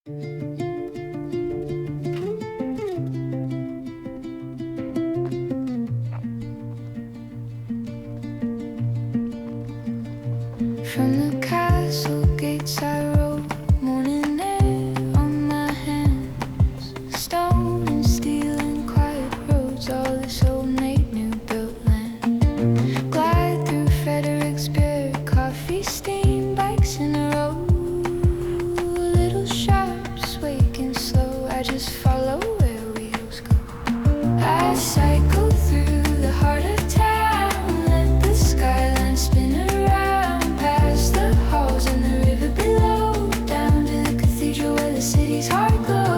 From the castle gates I rode, morning air on my hands, stone and steel and quiet roads, all this old made new built land. Glide through Frederiksbjerg, coffee steam, bikes in a row, little shops waking slow, I just follow where wheels go. I cycle through the heart of town, let the skyline spin around, past the halls and the river below, down to the cathedral where the city's heart glows.